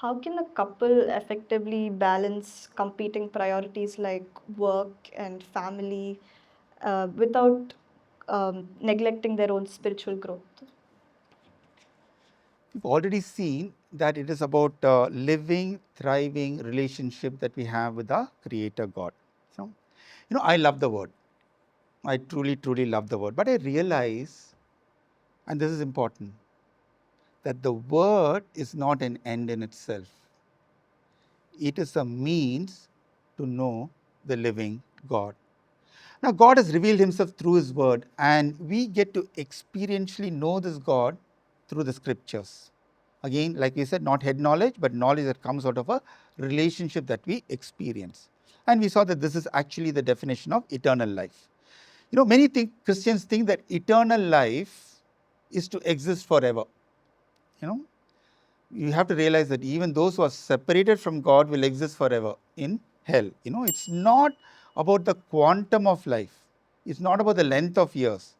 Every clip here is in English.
How can a couple effectively balance competing priorities like work and family without neglecting their own spiritual growth? We've already seen that it is about living, thriving relationship that we have with our Creator God. So, I love the word. I truly, truly love the word. But I realize, and this is important, that the word is not an end in itself. It is a means to know the living God. Now, God has revealed himself through his word, and we get to experientially know this God through the scriptures. Again, like we said, not head knowledge, but knowledge that comes out of a relationship that we experience. And we saw that this is actually the definition of eternal life. Many Christians think that eternal life is to exist forever. You know, you have to realize that even those who are separated from God will exist forever in hell. It's not about the quantum of life. It's not about the length of years.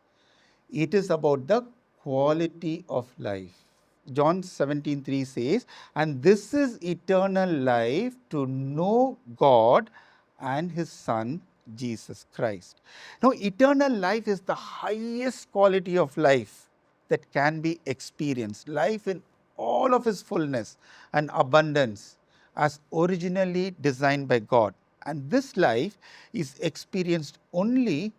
It is about the quality of life. John 17:3 says, and this is eternal life, to know God and his Son, Jesus Christ. Now, eternal life is the highest quality of life that can be experienced. Life in all of its fullness and abundance as originally designed by God. And this life is experienced only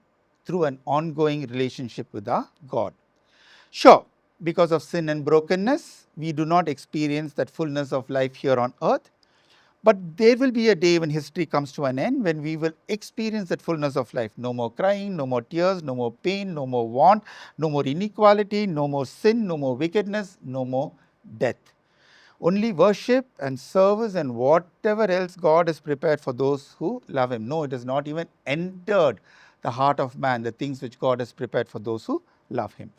through an ongoing relationship with our God. Sure, because of sin and brokenness, we do not experience that fullness of life here on earth. But there will be a day when history comes to an end, when we will experience that fullness of life. No more crying, no more tears, no more pain, no more want, no more inequality, no more sin, no more wickedness, no more death. Only worship and service and whatever else God has prepared for those who love him. No, it has not even entered the heart of man, the things which God has prepared for those who love him.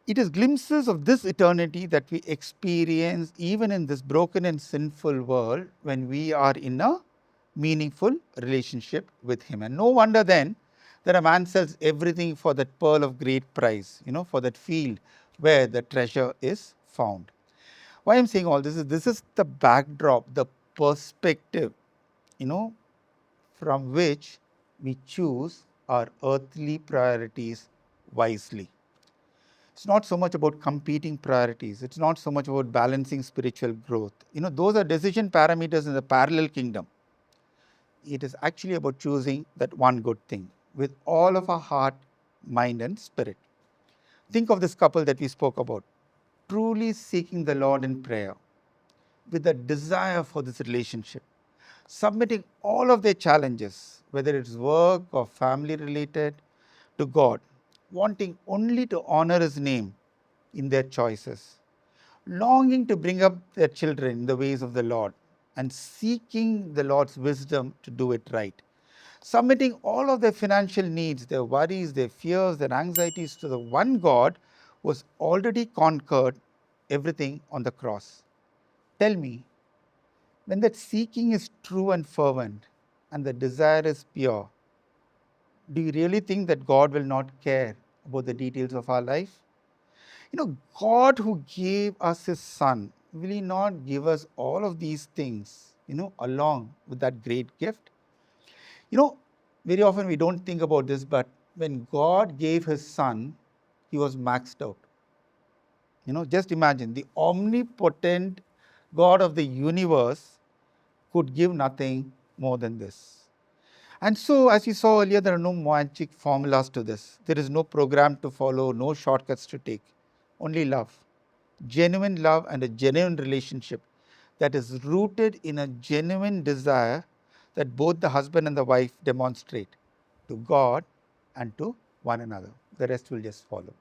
It is glimpses of this eternity that we experience even in this broken and sinful world when we are in a meaningful relationship with him. And no wonder then that a man sells everything for that pearl of great price, for that field where the treasure is found. Why I'm saying all this is the backdrop, the perspective, from which we choose our earthly priorities wisely. It's not so much about competing priorities. It's not so much about balancing spiritual growth. Those are decision parameters in the parallel kingdom. It is actually about choosing that one good thing with all of our heart, mind, and spirit. Think of this couple that we spoke about, truly seeking the Lord in prayer with a desire for this relationship, submitting all of their challenges, whether it's work or family related, to God, wanting only to honor his name in their choices, longing to bring up their children in the ways of the Lord, and seeking the Lord's wisdom to do it right. Submitting all of their financial needs, their worries, their fears, their anxieties to the one God who has already conquered everything on the cross. Tell me, when that seeking is true and fervent and the desire is pure, do you really think that God will not care about the details of our life? God who gave us his son, will he not give us all of these things, along with that great gift? You know, very often we don't think about this, but when God gave his son, he was maxed out. Just imagine the omnipotent God of the universe could give nothing more than this. And so, as you saw earlier, there are no magic formulas to this. There is no program to follow, no shortcuts to take, only love. Genuine love and a genuine relationship that is rooted in a genuine desire that both the husband and the wife demonstrate to God and to one another. The rest will just follow.